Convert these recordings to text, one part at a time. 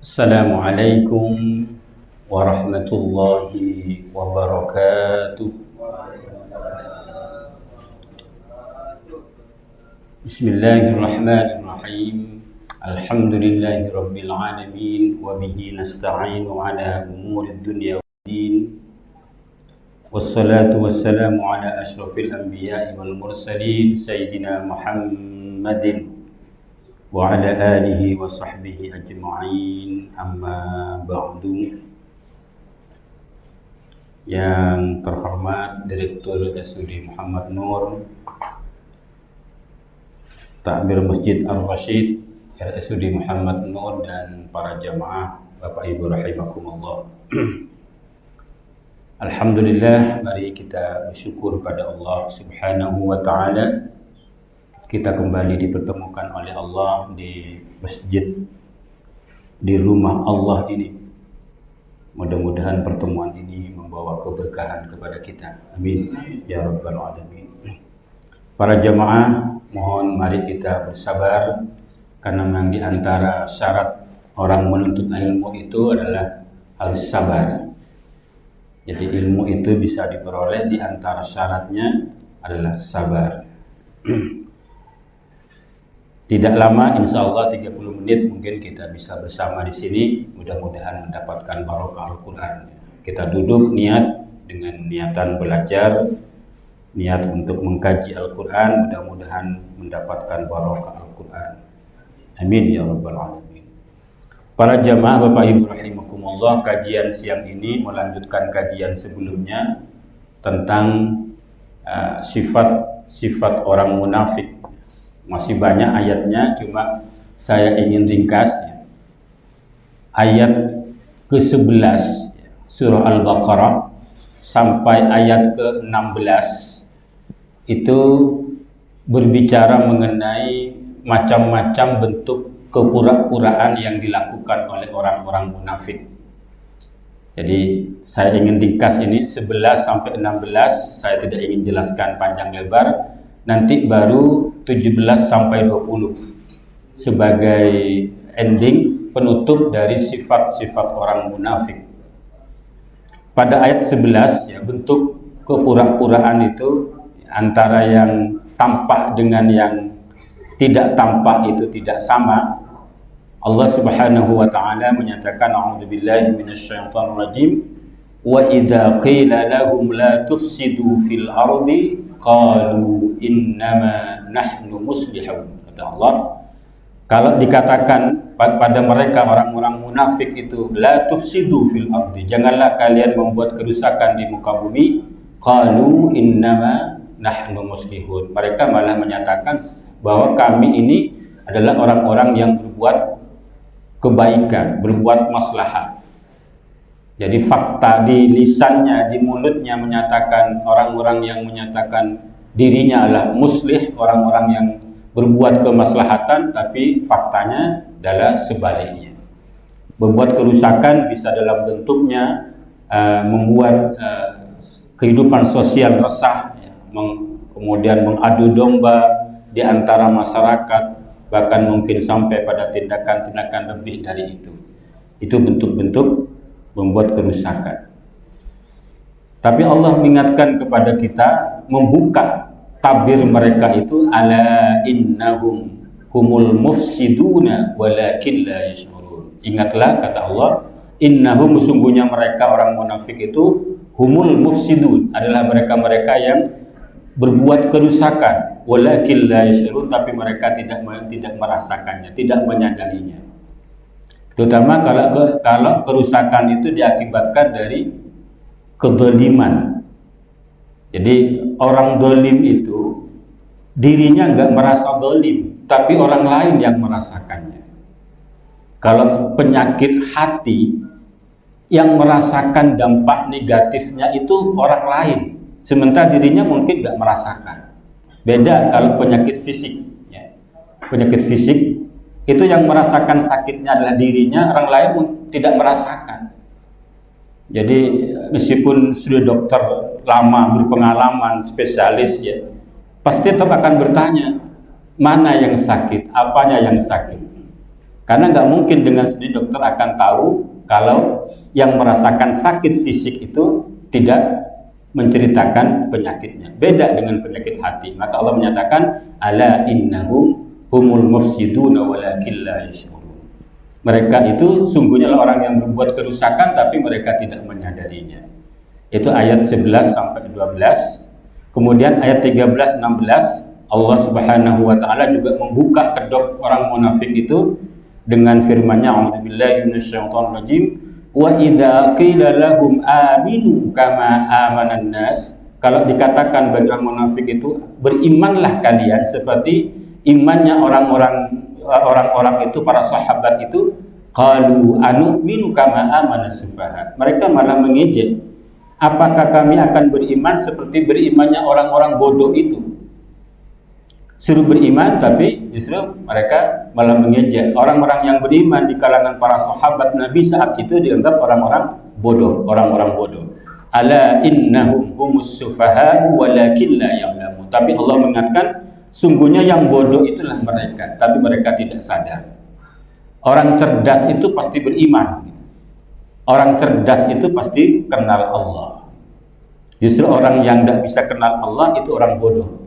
Assalamualaikum warahmatullahi wabarakatuh. Bismillahirrahmanirrahim. Alhamdulillahi rabbil alamin wa bihi nasta'inu ala umuri dunya waddin. Wassalatu wassalamu ala asyrafil anbiya'i wal mursalin sayyidina Muhammadin wa ala alihi wa sahbihi ajma'in, amma ba'du. Yang terhormat Direktur SUD Muhammad Nur, Takmir Masjid Ar-Rasyid RSUD Muhammad Nur, dan para jamaah Bapak Ibu rahimakumullah. Alhamdulillah, mari kita bersyukur pada Allah Subhanahu wa ta'ala. Kita kembali dipertemukan oleh Allah di masjid, di rumah Allah ini. Mudah-mudahan pertemuan ini membawa keberkahan kepada kita. Amin ya rabbal alamin. Para jamaah, mohon mari kita bersabar, karena memang di antara syarat orang menuntut ilmu itu adalah harus sabar. Jadi ilmu itu bisa diperoleh, di antara syaratnya adalah sabar. Tidak lama, insya Allah 30 menit mungkin kita bisa bersama di sini. Mudah-mudahan mendapatkan barokah Al-Quran. Kita duduk niat dengan niatan belajar, niat untuk mengkaji Al-Quran. Mudah-mudahan mendapatkan barokah Al-Quran. Amin ya rabbal alamin. Para jamaah Bapak Ibu rahimakumullah, kajian siang ini melanjutkan kajian sebelumnya tentang sifat-sifat orang munafik. Masih banyak ayatnya, cuma saya ingin ringkas. Ayat ke-11 surah Al-Baqarah sampai ayat ke-16 itu berbicara mengenai macam-macam bentuk kepura-puraan yang dilakukan oleh orang-orang munafik. Jadi saya ingin ringkas ini 11 sampai 16, saya tidak ingin jelaskan panjang lebar. Nanti baru 17 sampai 20 sebagai ending, penutup dari sifat-sifat orang munafik. Pada ayat 11 ya, bentuk kepura-puraan itu antara yang tampak dengan yang tidak tampak itu tidak sama. Allah Subhanahu wa ta'ala menyatakan, a'udzubillahi minasyaitonir rajim, wa idza qila lahum la tufsidu fil ardi qalu innama nahnu muslihun. Kata Allah, kalau dikatakan pada mereka orang-orang munafik itu, la tufsidu fil ardi, janganlah kalian membuat kerusakan di muka bumi, qalu innama nahnu muslihun, mereka malah menyatakan bahwa kami ini adalah orang-orang yang berbuat kebaikan, berbuat maslahat. Jadi fakta di lisannya, di mulutnya menyatakan, orang-orang yang menyatakan dirinya adalah muslih, orang-orang yang berbuat kemaslahatan, tapi faktanya adalah sebaliknya. Berbuat kerusakan bisa dalam bentuknya membuat kehidupan sosial resah, ya, kemudian mengadu domba di antara masyarakat, bahkan mungkin sampai pada tindakan-tindakan lebih dari itu. Itu bentuk-bentuk membuat kerusakan. Tapi Allah mengingatkan kepada kita, membuka tabir mereka itu, ala innahum humul mufsiduna walakin la yash'urun. Ingatlah, kata Allah, innahum, sungguhnya mereka orang munafik itu, humul mufsidun, adalah mereka-mereka yang berbuat kerusakan, walakin la yash'urun, tapi mereka tidak merasakannya, tidak menyadarinya. Terutama kalau kerusakan itu diakibatkan dari kezaliman. Jadi orang zalim itu dirinya nggak merasa zalim, tapi orang lain yang merasakannya. Kalau penyakit hati, yang merasakan dampak negatifnya itu orang lain, sementara dirinya mungkin nggak merasakan. Beda kalau penyakit fisik, ya. Penyakit fisik itu yang merasakan sakitnya adalah dirinya, orang lain pun tidak merasakan. Jadi meskipun sudah dokter lama, berpengalaman, spesialis, ya, pasti tetap akan bertanya, mana yang sakit, apanya yang sakit. Karena nggak mungkin dengan sendiri dokter akan tahu kalau yang merasakan sakit fisik itu tidak menceritakan penyakitnya. Beda dengan penyakit hati. Maka Allah menyatakan, ala innahum humul mufsiduna walakin la yash'urun. Mereka itu sungguhnya orang yang berbuat kerusakan tapi mereka tidak menyadarinya. Itu ayat 11 sampai 12. Kemudian ayat 13 16 Allah Subhanahu wa taala juga membuka kedok orang munafik itu dengan firman-Nya, a'udzubillahi minasyaitonir rajim, wa idza qila lahum aminu kama amanan nas. Kalau dikatakan bagi orang munafik itu, berimanlah kalian seperti imannya orang-orang itu, para sahabat itu, qalu anu'minu kama amanas sufaha. Mereka malah mengejek, apakah kami akan beriman seperti berimannya orang-orang bodoh itu? Suruh beriman tapi justru mereka malah mengejek. Orang-orang yang beriman di kalangan para sahabat Nabi saat itu dianggap orang-orang bodoh, orang-orang bodoh. Ala innahum humus sufaha walakin la ya'lamun. Tapi Allah mengingatkan, sungguhnya yang bodoh itulah mereka, tapi mereka tidak sadar. Orang cerdas itu pasti beriman. Orang cerdas itu pasti kenal Allah. Justru orang yang tidak bisa kenal Allah itu orang bodoh.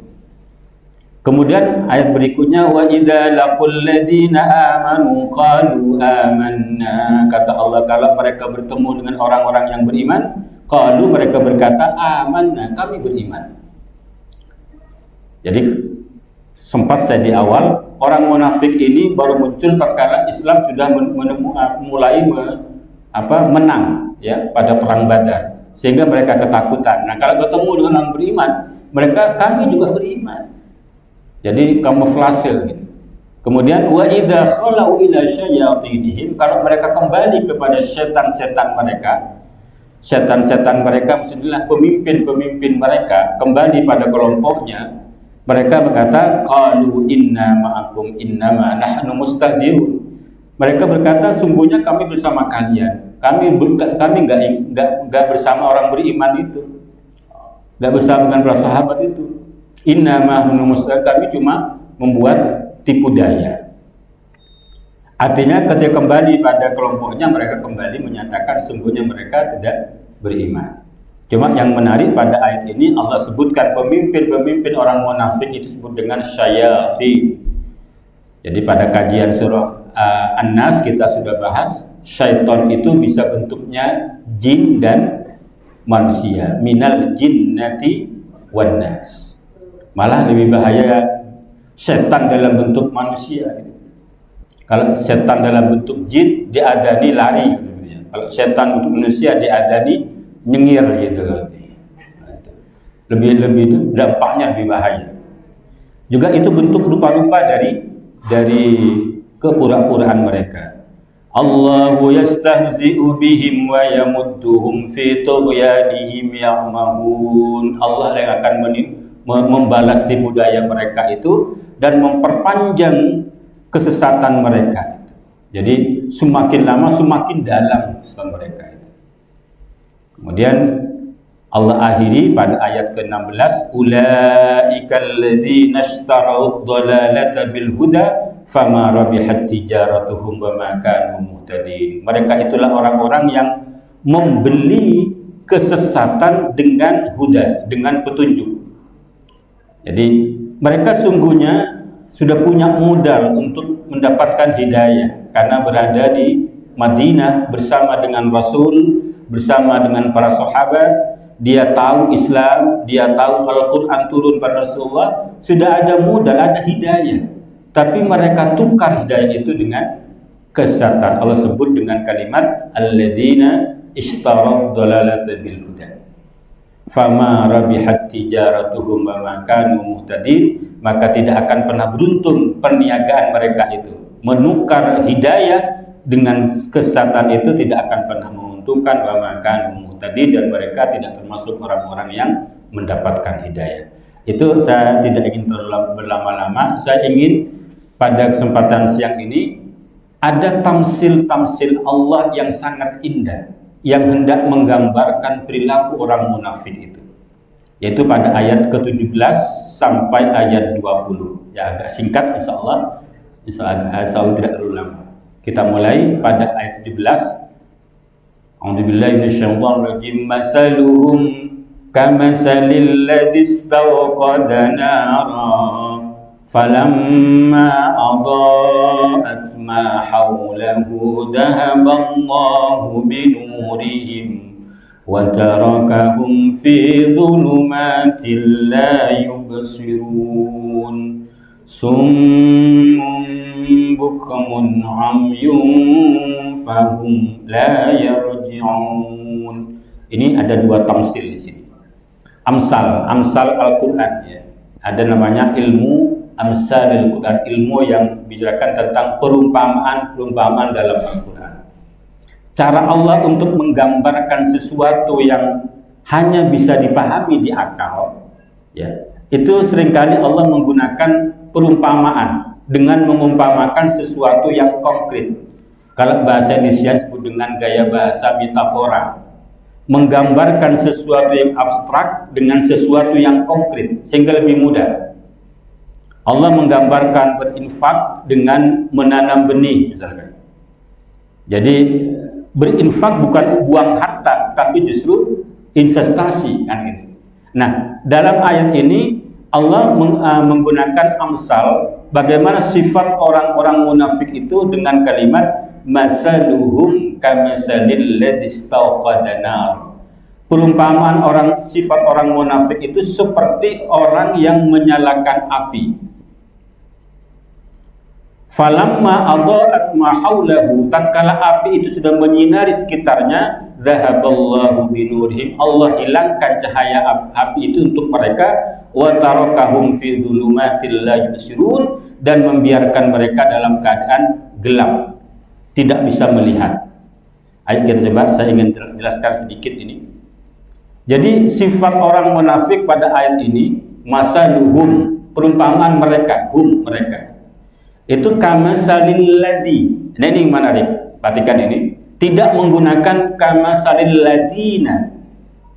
Kemudian ayat berikutnya, wa idza laqul ladzina amanu qalu amanna. Kata Allah, kalau mereka bertemu dengan orang-orang yang beriman, qalu, mereka berkata, amanna, kami beriman. Jadi sempat saya di awal, orang munafik ini baru muncul tatkala Islam sudah mulai menang ya pada perang Badar, sehingga mereka ketakutan. Nah, kalau ketemu dengan orang beriman, mereka, kami juga beriman. Jadi kamuflase gitu. Kemudian wa idza khalau ila syayatinihim, kalau mereka kembali kepada setan-setan mereka, setan-setan mereka maksudnya pemimpin-pemimpin mereka, kembali pada kelompoknya, mereka berkata, qalu inna ma'akum innama nahnu mustahzi'un. Mereka berkata, sungguhnya kami bersama kalian. Kami enggak bersama orang beriman itu. Enggak bersama dengan para sahabat itu. Innama nahnu mustahzi'un, kami cuma membuat tipu daya. Artinya ketika kembali pada kelompoknya, mereka kembali menyatakan sungguhnya mereka tidak beriman. Cuma yang menarik pada ayat ini, Allah sebutkan pemimpin-pemimpin orang munafik itu disebut dengan syayatin. Jadi pada kajian surah An-Nas kita sudah bahas, syaitan itu bisa bentuknya jin dan manusia, minal jinnati wan nas. Malah lebih bahaya setan dalam bentuk manusia. Kalau setan dalam bentuk jin, diadani lari. Kalau setan bentuk manusia, diadani nyengir gitu. Lebih itu dampaknya lebih bahaya. Juga itu bentuk rupa-rupa dari kepura-puraan mereka. Allahu yastahzi'u bihim wa yamudduhum fi tughyanihim ya'mahun. Allah yang akan membalas tipu daya mereka itu dan memperpanjang kesesatan mereka. Jadi semakin lama semakin dalam kesesatan mereka itu. Kemudian Allah akhiri pada ayat ke-16, ulaikal ladzina ishtarau dhalalata bil huda fama rabihat tijaratuhum wa ma kanu muhtadin. Mereka itulah orang-orang yang membeli kesesatan dengan huda, dengan petunjuk. Jadi mereka sungguhnya sudah punya modal untuk mendapatkan hidayah karena berada di Madinah bersama dengan Rasul, bersama dengan para sahabat. Dia tahu Islam, dia tahu Al-Quran turun pada Rasulullah, sudah ada modal, ada hidayah. Tapi mereka tukar hidayah itu dengan kesesatan. Allah sebut dengan kalimat alladzina ishtarau dhalalata bil huda fama rabihat tijaratuhum wa ma kanu muhtadin. Maka tidak akan pernah beruntung perniagaan mereka itu. Menukar hidayah dengan kesesatan itu tidak akan pernah menguntungkan, wa ma kanu muhtadin, dan mereka tidak termasuk orang-orang yang mendapatkan hidayah. Itu saya tidak ingin terlalu berlama-lama. Saya ingin pada kesempatan siang ini ada tamsil-tamsil Allah yang sangat indah yang hendak menggambarkan perilaku orang munafik itu, yaitu pada ayat ke-17 sampai ayat 20. Ya agak singkat insyaallah tidak terlalu lama. Kita mulai pada ayat 17. A'udzubillahi minasyaitonir rajim. Masaluhum kamasalil ladzi istawqada naran falamma adaa'at ma hawlahu dhahaballahu binurihim wa tarakahum fi dhulumatin la yubsirun summun bukmun amyun fahum la yarji'un. Ini ada dua tamsil di sini. Amsal Al-Quran ya. Ada namanya ilmu amsalil Quran, ilmu yang bicarakan tentang perumpamaan dalam Al-Quran. Cara Allah untuk menggambarkan sesuatu yang hanya bisa dipahami di akal, ya, itu seringkali Allah menggunakan perumpamaan dengan mengumpamakan sesuatu yang konkret. Kalau bahasa Indonesia disebut dengan gaya bahasa metafora, menggambarkan sesuatu yang abstrak dengan sesuatu yang konkret sehingga lebih mudah. Allah menggambarkan berinfak dengan menanam benih misalkan. Jadi berinfak bukan buang harta, tapi justru investasi kan gitu. Nah, dalam ayat ini Allah menggunakan amsal, bagaimana sifat orang-orang munafik itu dengan kalimat masaluhum kamasalil ladzi istawqada nar. Perumpamaan sifat orang munafik itu seperti orang yang menyalakan api. Falamma adaa'at ma haulahu, tatkala api itu sudah menyinari sekitarnya, dhahaballahu binurihim, Allah hilangkan cahaya api itu untuk mereka, wa tarakahum fi dhulumatil la yubsirun, dan membiarkan mereka dalam keadaan gelap, tidak bisa melihat. Ayo kita coba, saya ingin jelaskan sedikit ini. Jadi sifat orang munafik pada ayat ini, masaluhum, perumpamaan mereka, mereka itu kamasalil ladzi. Nah, ini yang menarik, perhatikan ini, tidak menggunakan kamasalil ladina.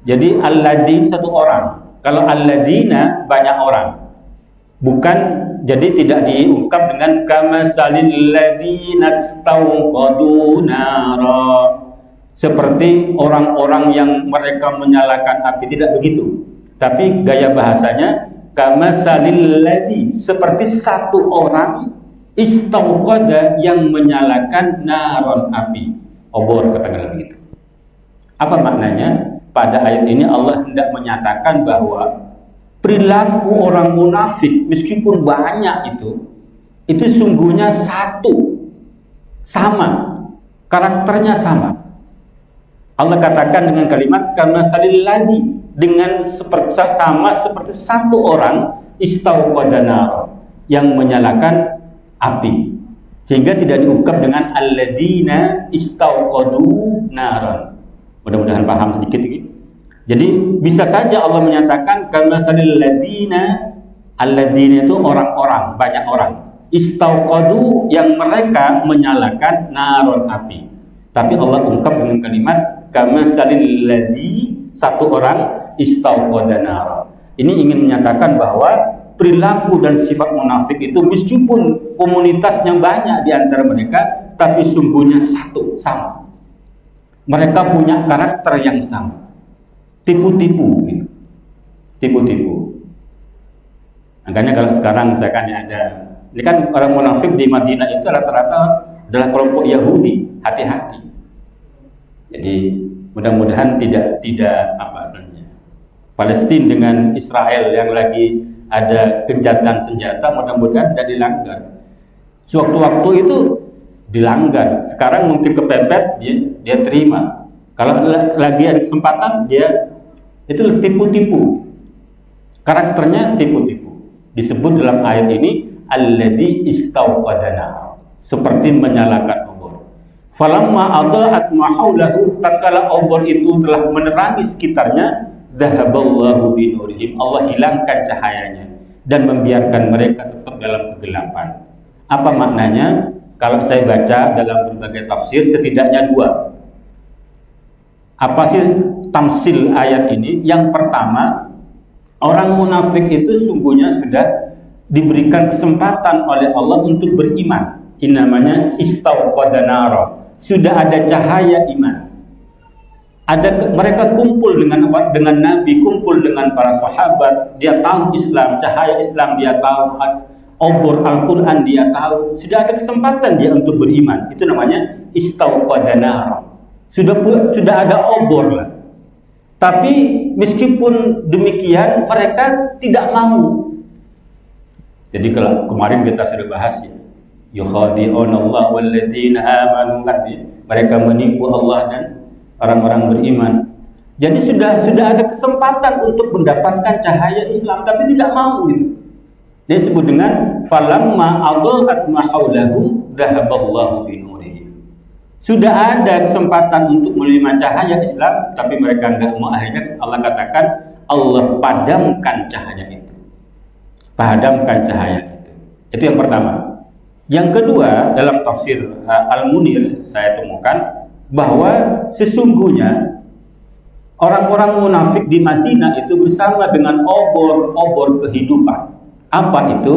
Jadi al-ladin satu orang, kalau al-ladina banyak orang, bukan, jadi tidak diungkap dengan kamasalil ladina stawqadu nara, seperti orang-orang yang mereka menyalakan api, tidak begitu. Tapi gaya bahasanya kamasalil ladzi, seperti satu orang istauqada yang menyalakan naron, api, obor, katakanlah begitu. Apa maknanya? Pada ayat ini Allah hendak menyatakan bahwa perilaku orang munafik meskipun banyak itu sungguhnya satu, sama, karakternya sama. Allah katakan dengan kalimat kamasalil ladzi, dengan sama seperti satu orang istauqada naron, yang menyalakan api, sehingga tidak diungkap dengan alladzina istauqadu naran. Mudah-mudahan paham sedikit ini. Jadi bisa saja Allah menyatakan kamasalil ladzina, alladzina itu orang-orang, banyak orang, istauqadu yang mereka menyalakan naron, api. Tapi Allah ungkap dengan kalimat kamasalil ladzi, satu orang istauqada naran. Ini ingin menyatakan bahwa perilaku dan sifat munafik itu meskipun komunitasnya banyak di antara mereka, tapi sungguhnya satu, sama. Mereka punya karakter yang sama. Tipu-tipu gitu. Tipu-tipu. Makanya kalau sekarang misalkan ada, ini kan orang munafik di Madinah itu rata-rata adalah kelompok Yahudi, hati-hati. Jadi mudah-mudahan tidak apa namanya, Palestina dengan Israel yang lagi ada gencatan senjata, mudah-mudahan tidak dilanggar. Sewaktu-waktu itu dilanggar. Sekarang mungkin kepepet, dia terima. Kalau lagi ada kesempatan, dia itu tipu-tipu. Karakternya tipu-tipu. Disebut dalam ayat ini alladzi istauqadana, seperti menyalakan obor. Falamma adaa'at ma haulahu, tatkala obor itu telah menerangi sekitarnya, dhahaballahu binurihim, Allah hilangkan cahayanya dan membiarkan mereka tetap dalam kegelapan. Apa maknanya? Kalau saya baca dalam berbagai tafsir, setidaknya dua. Apa sih tamsil ayat ini? Yang pertama, orang munafik itu sungguhnya sudah diberikan kesempatan oleh Allah untuk beriman. Ini namanya istauqada nara. Sudah ada cahaya iman. Mereka kumpul dengan Nabi, kumpul dengan para sahabat. Dia tahu Islam, cahaya Islam dia tahu, obor Al-Quran dia tahu. Sudah ada kesempatan dia untuk beriman. Itu namanya istauqada nara. Sudah ada obor lah. Tapi meskipun demikian mereka tidak mau. Jadi kalau kemarin kita sudah bahas ya, yukhadi'una Allah walladzina amanu, mereka menipu Allah dan orang-orang beriman. Jadi sudah ada kesempatan untuk mendapatkan cahaya Islam tapi tidak mau gitu. Dia sebut dengan falamma adhat ma haulahu dhahaballahu binurihi. Sudah ada kesempatan untuk menerima cahaya Islam tapi mereka enggak mau. Akhirnya Allah katakan Allah padamkan cahaya itu. Padamkan cahaya itu. Itu yang pertama. Yang kedua, dalam tafsir Al-Munir saya temukan bahwa sesungguhnya orang-orang munafik di Madinah itu bersama dengan obor kehidupan. Apa itu?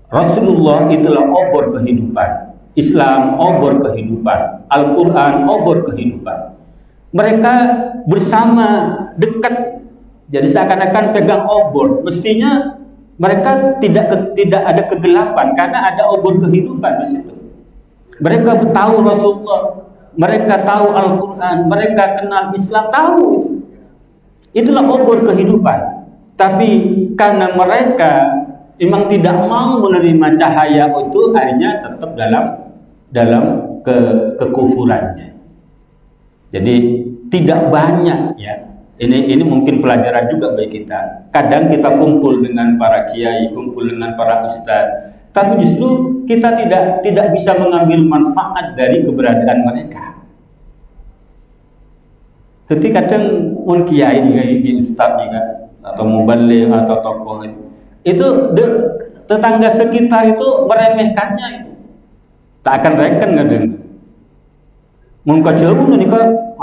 Rasulullah itulah obor kehidupan. Islam obor kehidupan. Al-Quran obor kehidupan. Mereka bersama dekat. Jadi seakan-akan pegang obor. Mestinya mereka tidak ada kegelapan karena ada obor kehidupan di situ. Mereka tahu Rasulullah, mereka tahu Al-Quran, mereka kenal Islam, tahu. Itulah obor kehidupan. Tapi karena mereka memang tidak mau menerima cahaya itu, akhirnya tetap dalam kekufurannya. Jadi tidak banyak ya. Ini mungkin pelajaran juga bagi kita. Kadang kita kumpul dengan para kiai, kumpul dengan para ustadz, tapi justru kita tidak bisa mengambil manfaat dari keberadaan mereka. Jadi kadang pun kiai juga, ustadz juga, atau mubaligh atau tokoh itu tetangga sekitar itu meremehkannya itu. Tak akan reken kadang. Mungkin jauh nikah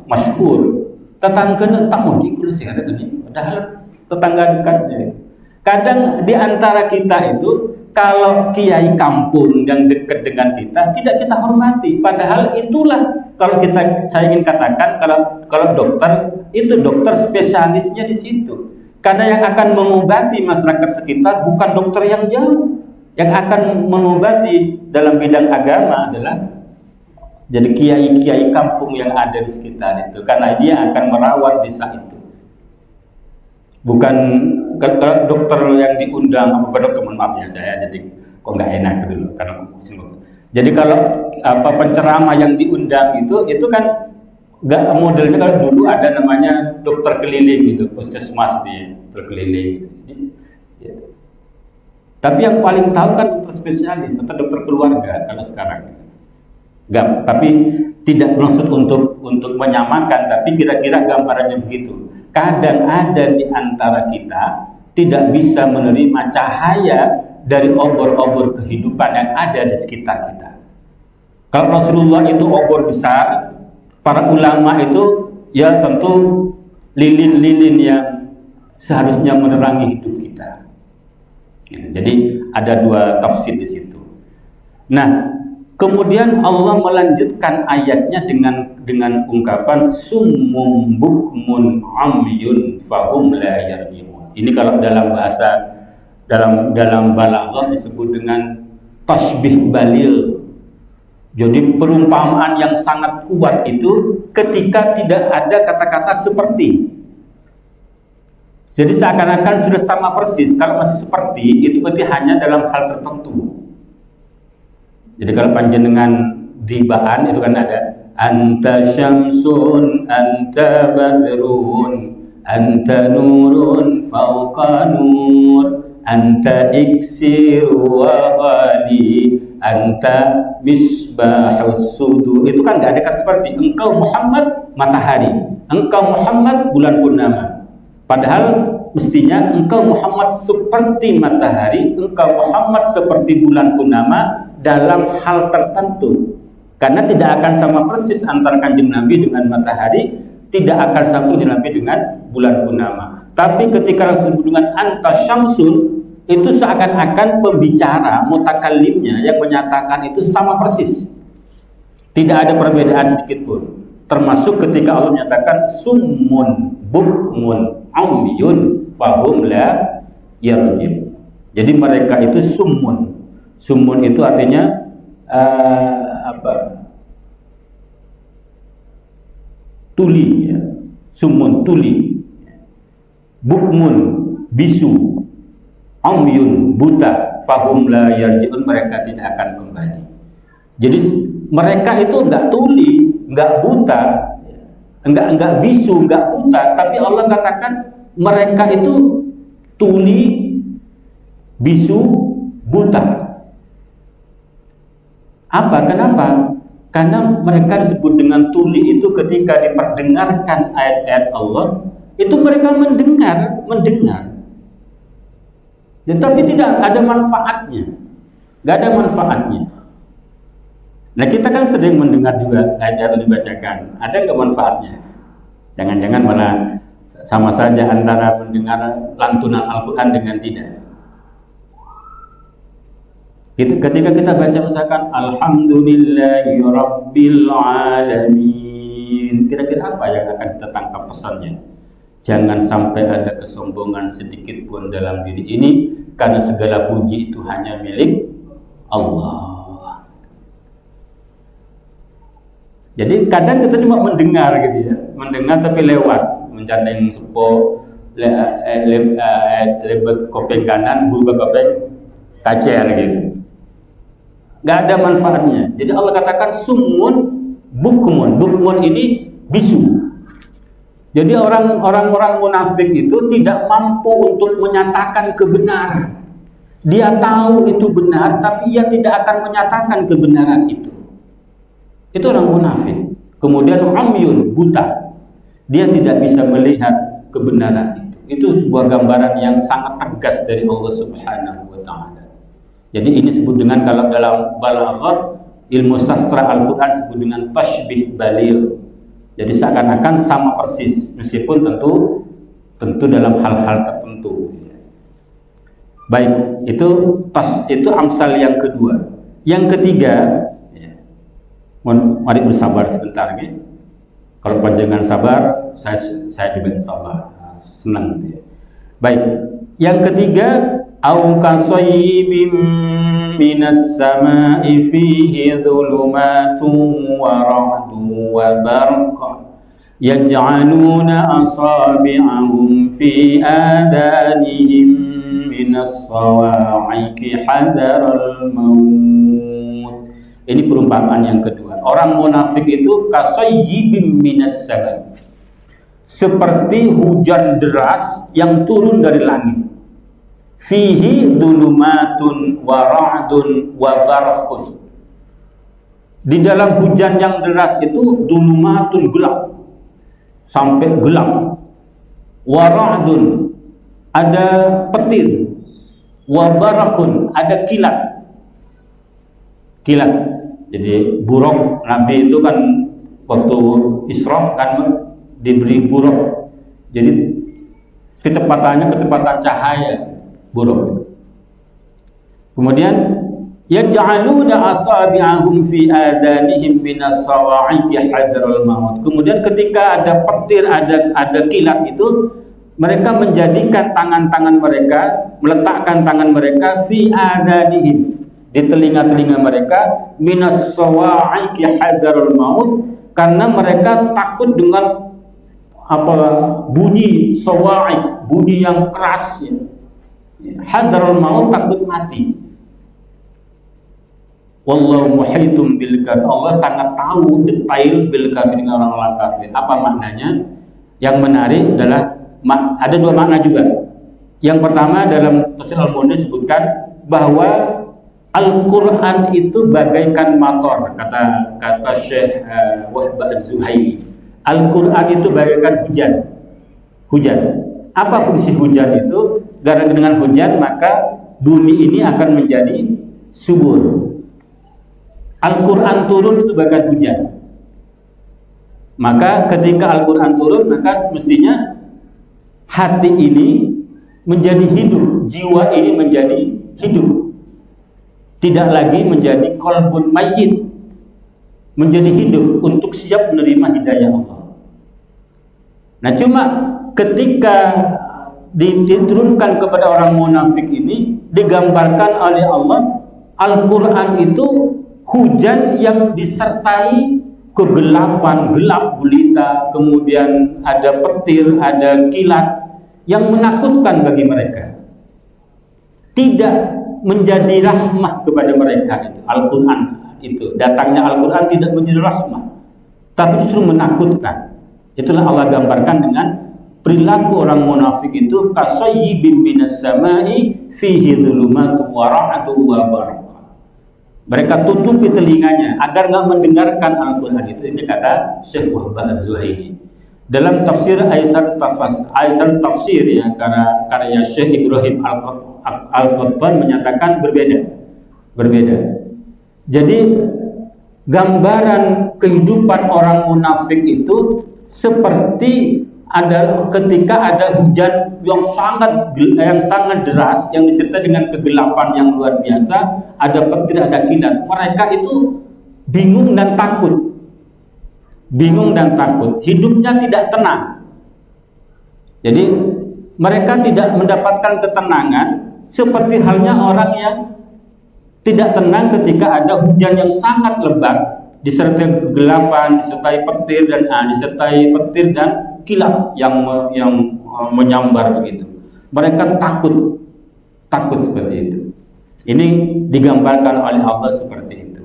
masyhur. Tetangga tak mau dikulis ada tadi, padahal tetangga dekatnya itu. Kadang di antara kita itu kalau kiai kampung yang dekat dengan kita tidak kita hormati, padahal itulah saya ingin katakan kalau dokter itu dokter spesialisnya di situ. Karena yang akan mengobati masyarakat sekitar bukan dokter yang jauh, yang akan mengobati dalam bidang agama adalah jadi kiai-kiai kampung yang ada di sekitar itu, karena dia akan merawat desa itu. Bukan kalau dokter yang diundang, bukan dokter, maaf ya saya jadi kok nggak enak dulu karena jadi kalau penceramah yang diundang itu kan nggak modelnya. Kalau dulu ada namanya dokter keliling gitu, puskesmas di terkeliling. Tapi yang paling tahu kan dokter spesialis atau dokter keluarga kalau sekarang. Enggak, tapi tidak maksud untuk menyamakan, tapi kira-kira gambarannya begitu. Kadang ada di antara kita tidak bisa menerima cahaya dari obor-obor kehidupan yang ada di sekitar kita. Kalau Rasulullah itu obor besar, para ulama itu ya tentu lilin-lilin yang seharusnya menerangi hidup kita. Jadi ada dua tafsir di situ. Nah, kemudian Allah melanjutkan ayatnya dengan ungkapan summum bukmun amyun fahum la yarjiun. Ini kalau dalam bahasa dalam balaghah disebut dengan tasbih balil. Jadi perumpamaan yang sangat kuat itu ketika tidak ada kata-kata seperti. Jadi seakan-akan sudah sama persis. Kalau masih seperti itu berarti hanya dalam hal tertentu. Jadi kalau panjenengan dibaan itu kan ada anta syamsun, anta badrun, anta nurun fauqa nur, anta iksiru wa ghali, anta misbahus sudur. Itu kan nggak ada kata seperti engkau Muhammad matahari, engkau Muhammad bulan purnama. Padahal mestinya engkau Muhammad seperti matahari, engkau Muhammad seperti bulan purnama dalam hal tertentu. Karena tidak akan sama persis antara Kanjeng Nabi dengan matahari, tidak akan sama Nabi dengan bulan purnama. Tapi ketika disebut dengan anta syamsun, itu seakan-akan pembicara mutakallimnya yang menyatakan itu sama persis, tidak ada perbedaan sedikit pun. Termasuk ketika Allah menyatakan summun bukmun umyun fahum la yarji'un. Jadi mereka itu summun. Summun itu artinya tuli, ya. Summun tuli, bukmun bisu, umyun buta, fahum la yarji'un, mereka tidak akan kembali. Jadi mereka itu enggak tuli, enggak buta, enggak bisu, enggak buta, tapi Allah katakan mereka itu tuli, bisu, buta. Apa? Kenapa? Karena mereka disebut dengan tuli itu ketika diperdengarkan ayat-ayat Allah, itu mereka mendengar, tetapi tidak ada manfaatnya, nggak ada manfaatnya. Nah, kita kan sering mendengar juga ayat-ayat dibacakan, ada nggak manfaatnya? Jangan-jangan malah sama saja antara mendengar lantunan Al-Quran dengan tidak. Ketika kita baca misalkan Alhamdulillahi Rabbil Alamin, kira-kira apa yang akan kita tangkap pesannya? Jangan sampai ada kesombongan sedikit pun dalam diri ini, karena segala puji itu hanya milik Allah. Jadi kadang kita cuma mendengar gitu ya, mendengar tapi lewat, mencandeng sepo, lebet kopeng kanan, buru ke kopeng kacer gitu. Gak ada manfaatnya. Jadi Allah katakan summun bukmun. Bukmun ini bisu. Jadi orang-orang munafik itu tidak mampu untuk menyatakan kebenaran. Dia tahu itu benar, tapi ia tidak akan menyatakan kebenaran itu. Itu orang munafik. Kemudian umyun, buta. Dia tidak bisa melihat kebenaran itu. Itu sebuah gambaran yang sangat tegas dari Allah Subhanahu wa Ta'ala. Jadi ini disebut dengan, kalau dalam balaghah ilmu sastra Al-Quran disebut dengan tashbih baligh. Jadi seakan-akan sama persis, meskipun tentu dalam hal-hal tertentu. Baik, itu amsal yang kedua. Yang ketiga, mari bersabar sebentar, ya. Kalau panjangan sabar, saya juga sabar, senang. Ya. Baik, yang ketiga, au kasayyibin minas sama'i fihi dhulumatun wa ra'dun wa barqa yaj'aluna asabi'ahum fi adanihim minas sawa'iqi hadaral maut. Ini perumpamaan yang kedua. Orang munafik itu kasayyibin minas sama', seperti hujan deras yang turun dari langit. Fihi dhulumatun wa ra'dun wa barqun. Di dalam hujan yang deras itu dhulumatun, gelap, sampai gelap. Wa ra'dun, ada petir. Wa barqun, ada kilat. Kilat. Jadi buruk Nabi itu kan waktu Isra kan diberi buruk. Jadi kecepatannya kecepatan cahaya. Buruk. Kemudian yaj'aluna asabi'ahum fi adanihim minas sawa'iqi hadral maut. Kemudian ketika ada petir, ada kilat itu, mereka menjadikan tangan-tangan mereka, meletakkan tangan mereka fi adanihim, di telinga-telinga mereka, minas sawa'iqi hadral maut, karena mereka takut dengan bunyi sawa'iq, bunyi yang keras, ya. Hadarul maut, takut mati. Wallahu muhitum bil kafir. Allah sangat tahu detail bil kafir, dengan orang-orang kafir. Apa maknanya? Yang menarik adalah ada dua makna juga. Yang pertama, dalam tafsir Al-Munir disebutkan bahwa Al-Quran itu bagaikan mator, kata Syekh Wahb Az-Zuhaili. Al-Quran itu bagaikan hujan. Apa fungsi hujan itu? Karena dengan hujan maka bumi ini akan menjadi subur. Al-Quran turun itu bagaikan hujan. Maka ketika Al-Quran turun, maka mestinya hati ini menjadi hidup, jiwa ini menjadi hidup, tidak lagi menjadi qalbun mayyit, menjadi hidup untuk siap menerima hidayah Allah. Nah, cuma ketika diturunkan kepada orang munafik ini, digambarkan oleh Allah, Al-Quran itu hujan yang disertai kegelapan, gelap gulita, kemudian ada petir, ada kilat yang menakutkan bagi mereka. Tidak menjadi rahmah kepada mereka itu Al-Quran itu. Datangnya Al-Quran tidak menjadi rahmah, tapi justru menakutkan. Itulah Allah gambarkan dengan perilaku orang munafik itu kasayyibin minas sama'i fihi dhulumatun wa ra'dun wa barakah. Mereka tutupi telinganya agar nggak mendengarkan Al-Quran itu. Ini kata Syekh Wahbah Az-Zuhaili dalam tafsir Aisar Tafsir ya, karya Syekh Ibrahim Al-Qattan menyatakan berbeda. Jadi gambaran kehidupan orang munafik itu seperti ada ketika ada hujan yang sangat deras yang disertai dengan kegelapan yang luar biasa, ada petir, ada kilat. Mereka itu bingung dan takut. Hidupnya tidak tenang. Jadi mereka tidak mendapatkan ketenangan seperti halnya orang yang tidak tenang ketika ada hujan yang sangat lebat, disertai kegelapan, disertai petir dan kilat yang menyambar begitu. Mereka takut seperti itu. Ini digambarkan oleh Allah seperti itu.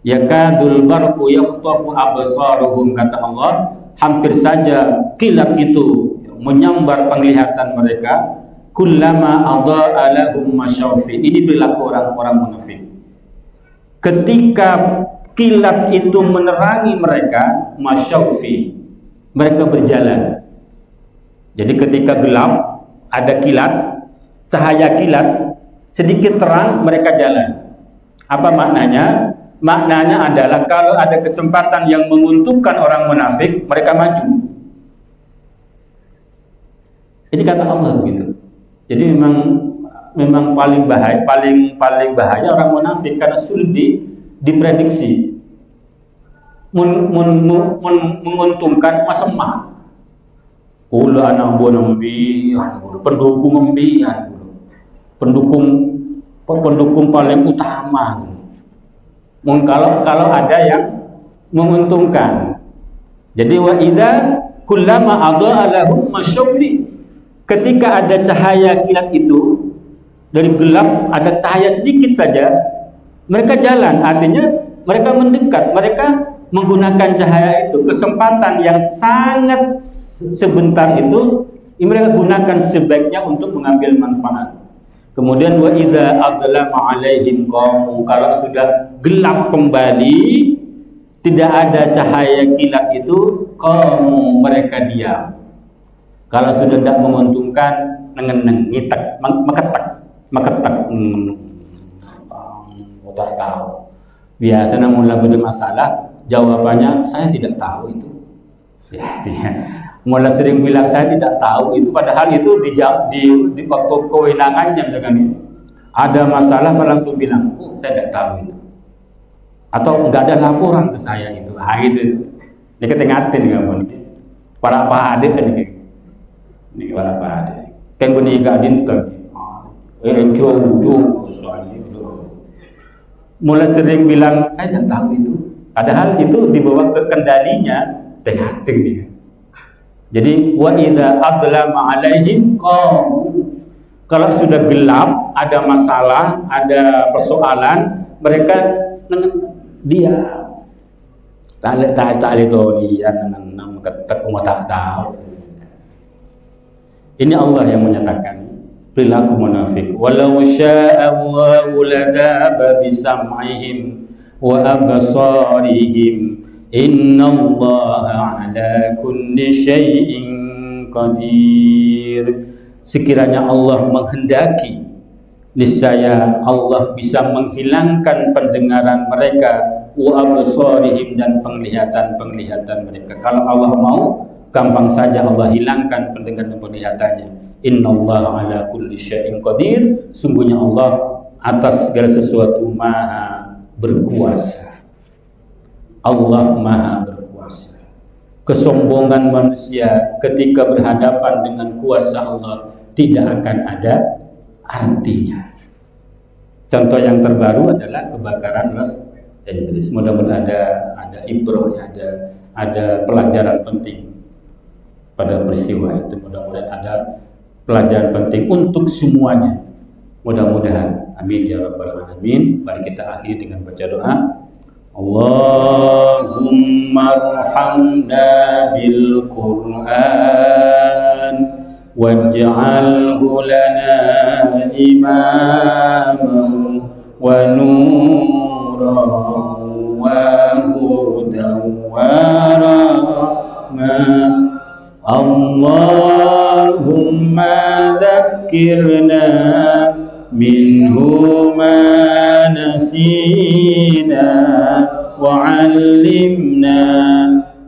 Yakadul barqu yakhtafu absaruhum, kata Allah, hampir saja kilat itu menyambar penglihatan mereka. Kullama adaa'a lahum masyaufi. Ini perilaku orang-orang munafik. Ketika kilat itu menerangi mereka, masyaufi, mereka berjalan. Jadi ketika gelap, ada kilat, cahaya kilat, sedikit terang, mereka jalan. Apa maknanya? Maknanya adalah kalau ada kesempatan yang menguntungkan orang munafik, mereka maju. Ini kata Allah begitu. Jadi memang paling bahaya orang munafik karena sulit diprediksi. Menguntungkan masemah. Kula anak buah nembihan, pendukung nembihan, pendukung paling utama. Kalau ada yang menguntungkan. Jadi wa idza kullama adaa'a lahum masyaufi. Ketika ada cahaya kilat itu dari gelap, ada cahaya sedikit saja, mereka jalan. Artinya mereka mendekat, mereka menggunakan cahaya itu, kesempatan yang sangat sebentar itu mereka gunakan sebaiknya untuk mengambil manfaat. Kemudian wa idza adlama alaihim qamu, kalau sudah gelap kembali, tidak ada cahaya kilat itu, qamu, mereka diam. Kalau sudah tidak menguntungkan, ngitek, meketek, tidak tahu. Biasanya mulai bermasalah, jawabannya saya tidak tahu itu. Ya, dia mulai sering bilang saya tidak tahu itu, padahal itu di waktu kewenangannya misalkan ada masalah langsung bilang, saya tidak tahu itu. Atau enggak ada laporan ke saya itu. Gitu. Ini ketengatin kamu. Para pahadik ini. Ini para pahadik. Kan guni ka dinten. Mulai sering bilang saya tidak tahu itu. Padahal itu dibawa ke kendalinya tengatin nih. Jadi wa idza adlama alaihim qamu. Kalau sudah gelap, ada masalah, ada persoalan, mereka dia tak itu dia dengan ketek tak tahu. Ini Allah yang menyatakan perilaku munafik. Walau syaa Allahu ladaba bisam'ihim wa absarihim innallaha ala kulli syai'in qadir. Sekiranya Allah menghendaki, niscaya Allah bisa menghilangkan pendengaran mereka, wa absarihim, dan penglihatan mereka. Kalau Allah mau, gampang saja Allah hilangkan pendengaran dan penglihatannya. Innallaha ala kulli syai'in qadir, sungguhnya Allah atas segala sesuatu maha berkuasa. Allah maha berkuasa. Kesombongan manusia ketika berhadapan dengan kuasa Allah tidak akan ada artinya. Contoh yang terbaru adalah kebakaran Los Angeles. Mudah-mudahan ada ibrahnya, ada pelajaran penting pada peristiwa itu. Mudah-mudahan ada pelajaran penting untuk semuanya. Mudah-mudahan. Amin ya rabbal alamin. Mari kita akhiri dengan baca doa. Allahumma arhamna bil Qur'an waj'alhu lana imaman wa nuran wa hudan wa rahmah. Allahumma dhakkirna minhu ma nasina wa'allimna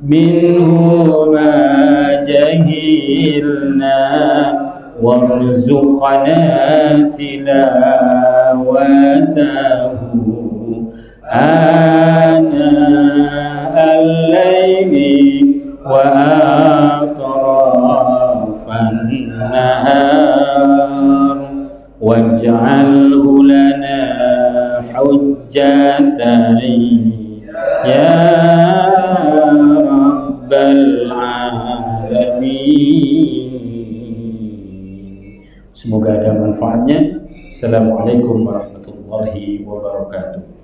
minhu ma jahilna warzuqna tilawatahu ana al-layli wa atrafan nahar waj'alhu lana hujjatan ya rabbal alamin. Semoga ada manfaatnya. Assalamualaikum warahmatullahi wabarakatuh.